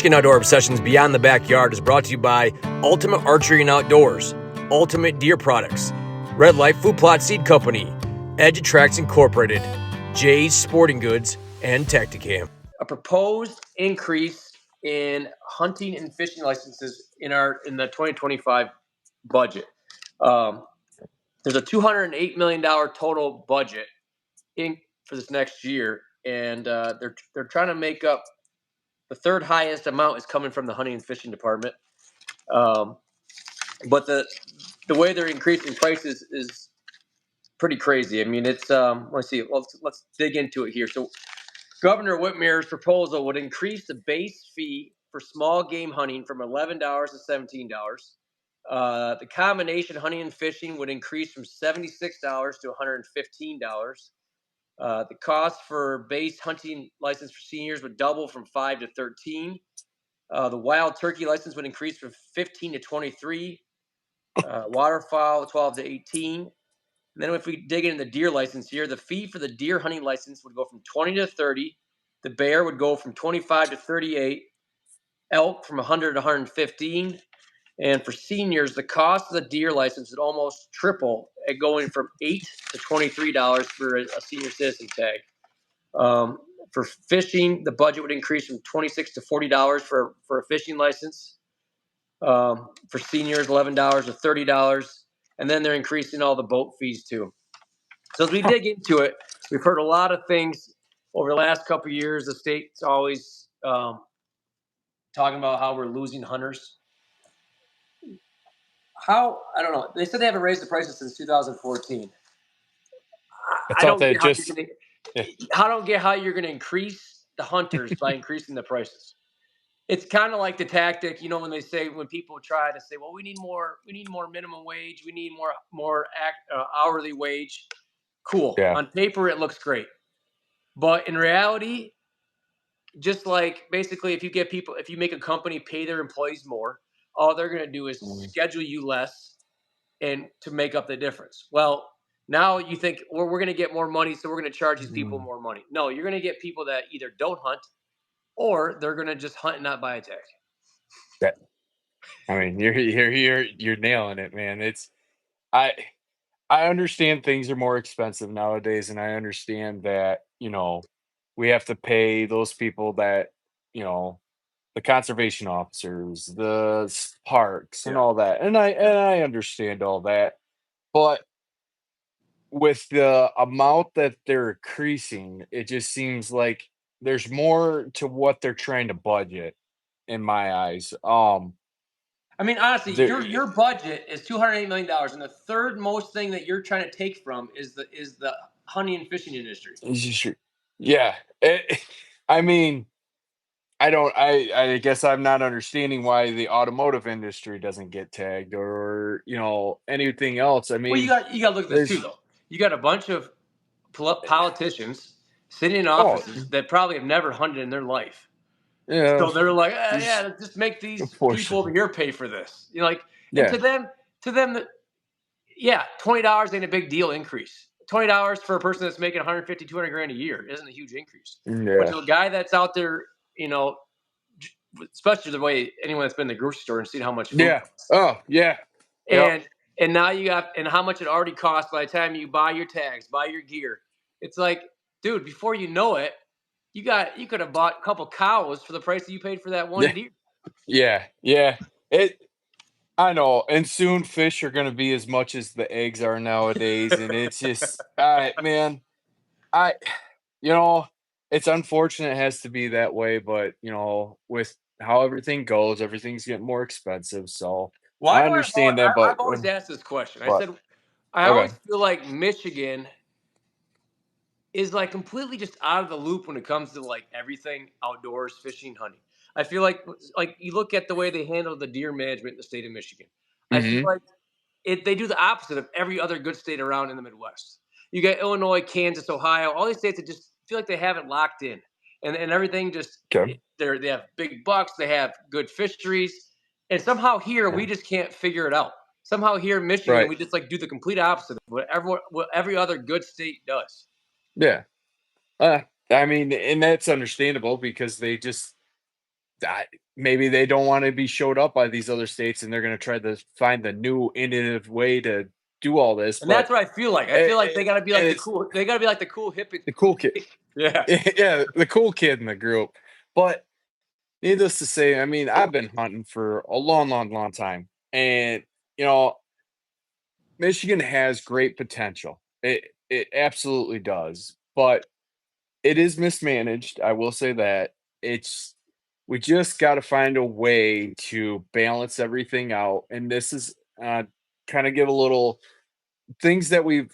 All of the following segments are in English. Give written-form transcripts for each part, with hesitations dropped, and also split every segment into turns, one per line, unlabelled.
Michigan Outdoor Obsessions Beyond the Backyard is brought to you by Ultimate Archery and Outdoors, Ultimate Deer Products, Red Light Food Plot Seed Company, Edge Attracts Incorporated, Jay's Sporting Goods, and Tacticam. A proposed increase in hunting and fishing licenses in the 2025 budget. There's a $208 million total budget for this next year, and they're trying to make up. The third highest amount is coming from the hunting and fishing department, but the way they're increasing prices is pretty crazy. I mean, it's let's see, let's dig into it here. So, Governor Whitmer's proposal would increase the base fee for small game hunting from $11 to $17. The combination hunting and fishing would increase from $76 to $115. The cost for base hunting license for seniors would double from $5 to $13. The wild turkey license would increase from 15 to 23. Waterfowl 12 to 18. And then if we dig into the deer license here, the fee for the deer hunting license would go from 20 to 30. The bear would go from 25 to 38. Elk from 100 to 115. And for seniors, the cost of the deer license would almost triple at going from $8 to $23 for a senior citizen tag. For fishing, the budget would increase from $26 to $40 for a fishing license. For seniors, $11 to $30. And then they're increasing all the boat fees too. So as we dig into it, we've heard a lot of things over the last couple of years. The state's always talking about how we're losing hunters. I don't know. They said they haven't raised the prices since 2014. I don't get how you're going to increase the hunters by increasing the prices. It's kind of like the tactic, when they say, when people try to say, well, we need more minimum wage, we need more hourly wage. Cool. Yeah. On paper, it looks great. But in reality, just like basically if you make a company pay their employees more, all they're going to do is schedule you less and to make up the difference. Well, now you think, well, we're going to get more money, so we're going to charge these people more money. No, you're going to get people that either don't hunt or they're going to just hunt and not buy a tag.
Yeah. I mean, you're nailing it, man. I understand things are more expensive nowadays, and I understand that, we have to pay those people that, the conservation officers, the parks and all that. And I understand all that. But with the amount that they're increasing, it just seems like there's more to what they're trying to budget in my eyes.
I mean, honestly, your budget is $208 million, and the third most thing that you're trying to take from is the hunting and fishing industry.
Yeah. I mean, I guess I'm not understanding why the automotive industry doesn't get tagged or, anything else. I mean,
well, you got to look at this too, though. You got a bunch of politicians sitting in offices that probably have never hunted in their life. Yeah. So they're like, just make these people over here pay for this. And to them, $20 ain't a big deal increase. $20 for a person that's making 150, 200 grand a year isn't a huge increase. Yeah. But to a guy that's out there, especially the way anyone that's been in the grocery store and seen how much food costs.
Oh, yeah.
And now and how much it already costs by the time you buy your tags, buy your gear. It's like, dude, before you know it, you could have bought a couple cows for the price that you paid for that one deer.
Yeah. I know. And soon fish are going to be as much as the eggs are nowadays. And it's just, man, it's unfortunate it has to be that way, but with how everything goes, everything's getting more expensive. So I understand that, but
I've always asked this question. I said, I always feel like Michigan is like completely just out of the loop when it comes to like everything outdoors, fishing, hunting. I feel like you look at the way they handle the deer management in the state of Michigan. I feel like they do the opposite of every other good state around in the Midwest. You got Illinois, Kansas, Ohio, all these states that just feel like they haven't locked in, and everything just they have big bucks, they have good fisheries, and somehow here we just can't figure it out. Somehow here in Michigan we just like do the complete opposite of what every other good state does.
Yeah. I mean, and that's understandable because they just maybe they don't want to be showed up by these other states, and they're going to try to find the new innovative way to do all this.
And that's
But
what I feel like. I feel like
it,
they got to be like the
it's
cool. They got to be like the cool hip.
the cool kid,
Yeah.
yeah, the cool kid in the group. But needless to say, I mean, I've been hunting for a long, long, long time, and you know, Michigan has great potential. It absolutely does, but it is mismanaged. I will say that. It's we just got to find a way to balance everything out, and this is kind of give a little things that we've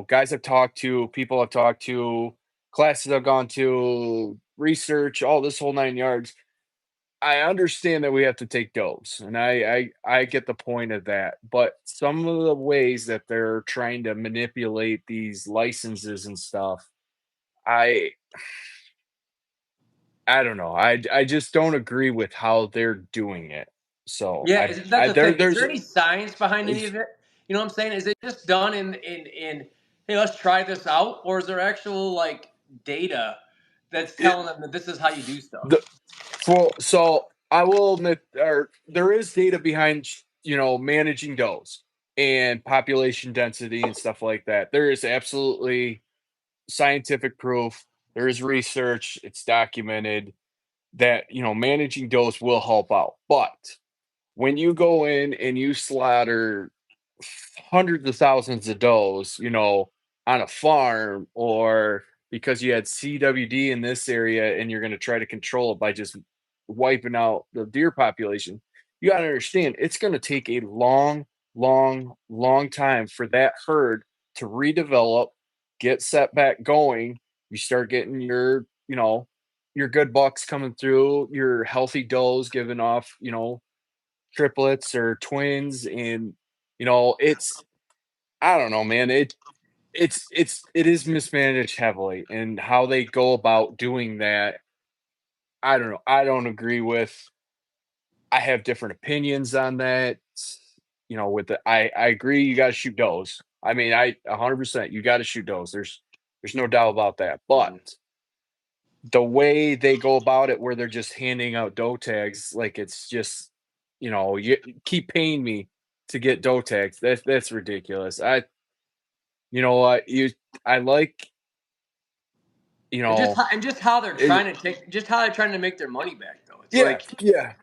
guys I've talked to, people I've talked to, classes I've gone to, research, all this whole 9 yards. I understand that we have to take does, and I get the point of that, but some of the ways that they're trying to manipulate these licenses and stuff, I I don't know. I just don't agree with how they're doing it. So
Yeah, that's
I
the thing. Is
there's
there any science behind any
it's
of it? You know what I'm saying? Is it just done in hey, let's try this out, or is there actual like data that's
it,
telling them that this is how you do stuff?
the so I will admit there is data behind managing does and population density and stuff like that. There is absolutely scientific proof. There is research. It's documented that managing does will help out. But when you go in and you slaughter hundreds of thousands of does, on a farm, or because you had CWD in this area and you're going to try to control it by just wiping out the deer population, you got to understand it's going to take a long, long, long time for that herd to redevelop, get set back going. You start getting your good bucks coming through, your healthy does giving off, triplets or twins, and it's I don't know, man. It is mismanaged heavily, and how they go about doing that, I don't know. I don't agree with. I have different opinions on that. With I agree you gotta shoot does. I mean, 100% you gotta shoot does. There's no doubt about that. But
Mhm.
the way they go about it, where they're just handing out doe tags, like it's just, you keep paying me to get doe tags. That's ridiculous. You know what, I like, you
And just
know,
how, and just how they're
it,
trying to take, just how they're trying to make their money back, though. It's
yeah,
like,
yeah.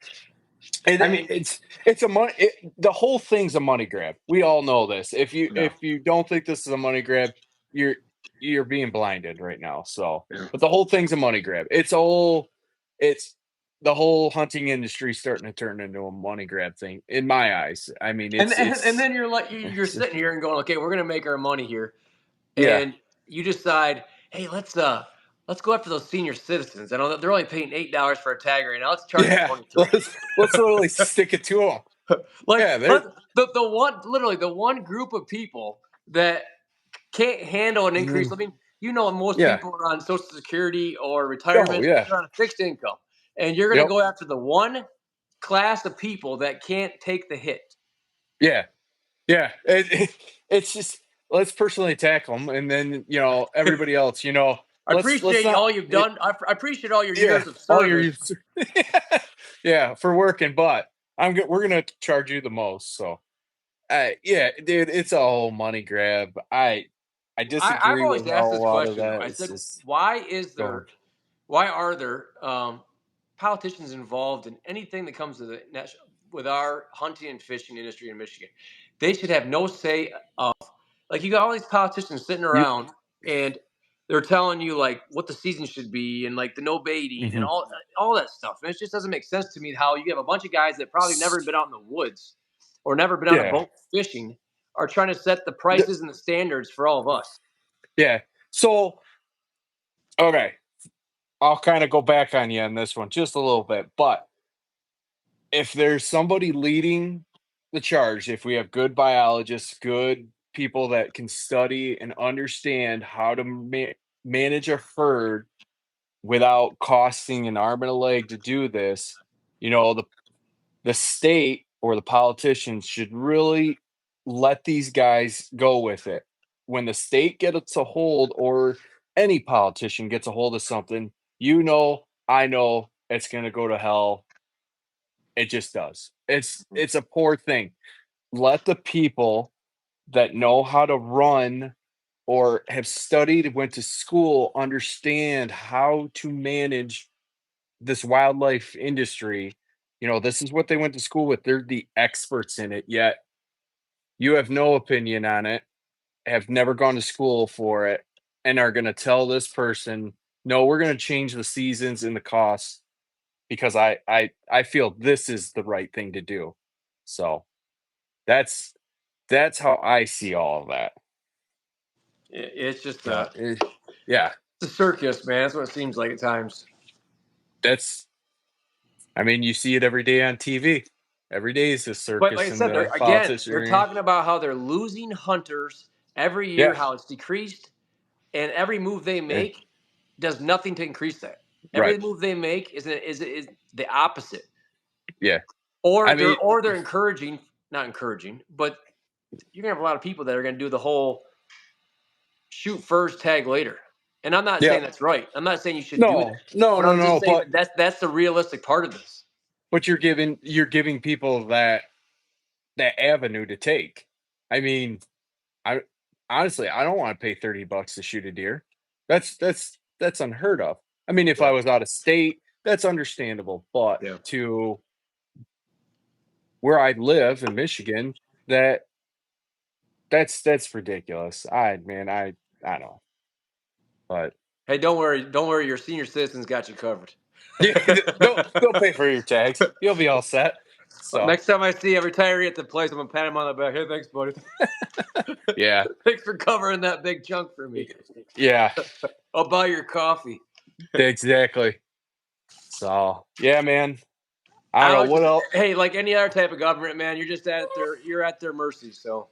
And
I mean,
it's a money. The whole thing's a money grab. We all know this.
no,
If you don't think this is a money grab, you're you're being blinded right now. So,
yeah.
but the whole thing's a money grab. It's the whole hunting industry starting to turn into a money grab thing in my eyes. I mean,
And
it's
then you're like you're
it's
sitting here and going, okay, we're gonna make our money here,
yeah.
and you decide, hey, let's go after those senior citizens. I know that they're only paying $8 for a tag right now. Let's charge them
Yeah,
23.
let's literally stick it to them.
Like
Yeah, they're
the one literally the one group of people that can't handle an increase.
mhm,
I mean, most
yeah.
people are on Social Security or
Oh
retirement.
yeah,
They're on a fixed income, and you're gonna
yep,
go after the one class of people that can't take the hit.
yeah. Yeah, it's just let's personally tackle them, and then everybody else.
I
Let's
appreciate
not.
all you've done. I appreciate all your
Yeah,
years of
all your
service.
yeah, for working, but we're gonna charge you the most. So, yeah, dude, it's a whole money grab. I
I've
disagree
always
with a
asked this
lot of
question though.
that.
I
It's
said,
just go ahead.
why are there politicians involved in anything that comes to with our hunting and fishing industry in Michigan? They should have no say of like you got all these politicians sitting
You,
around and they're telling you like what the season should be and like the no baiting and
mhm.
all that stuff. And it just doesn't make sense to me how you have a bunch of guys that probably never been out in the woods or never been on a
Yeah,
boat fishing are trying to set the
Th-
prices and the standards for all of us.
yeah. So, okay, I'll kind of go back on you on this one just a little bit, but if there's somebody leading the charge, if we have good biologists, good people that can study and understand how to manage a herd without costing an arm and a leg to do this, the state or the politicians should really let these guys go with it. When the state gets a hold, or any politician gets a hold of something, I know it's going to go to hell. It just does. It's a poor thing. Let the people that know how to run or have studied, went to school, understand how to manage this wildlife industry. This is what they went to school with. They're the experts in it, yet you have no opinion on it, have never gone to school for it, and are going to tell this person, no, we're going to change the seasons and the costs because I feel this is the right thing to do. So that's how I see all of that.
It's just
Yeah, yeah.
it's a circus, man. That's what it seems like at times.
That's I mean, you see it every day on TV. Every day is a
But like
circus
I
in
said,
the
they're
politician.
talking about how they're losing hunters every year,
Yeah,
how it's decreased, and every move they
eh,
make does nothing to increase that.
right.
Every move they make is the opposite,
Yeah.
or
I mean,
they're encouraging, not encouraging, but you're gonna have a lot of people that are gonna do the whole shoot first, tag later. And I'm not
yeah.
saying that's right. I'm not saying you should do that,
No, no,
but
no,
I'm just
no.
saying
But
that that's the realistic part of this.
you're giving people that avenue to take. I mean, I honestly I don't want to pay $30 to shoot a deer. That's unheard of. I mean, if I
Yeah,
was out of state, that's understandable. But
yeah.
to where I live in Michigan, that's ridiculous. I don't know. But
Hey, don't worry. Your senior citizens got you covered.
yeah, they'll pay for your tags. You'll be all set. So
Next time I see a retiree at the place, I'm gonna pat him on the back. Hey, thanks, buddy.
yeah,
Thanks for covering that big chunk for me.
yeah,
I'll buy your coffee.
exactly. So yeah, man. I don't
I
know
was
what
just,
else.
hey, like any other type of government, man, you're at their mercy. So,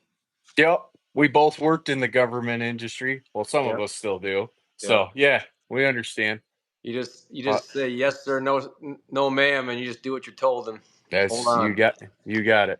Yep, we both worked in the government industry. Well, some of
yeah,
us still do.
yeah.
So yeah, we understand.
You
Uh,
just say yes sir, no ma'am, and you just do what you're told. And hold
that's
on.
you got it.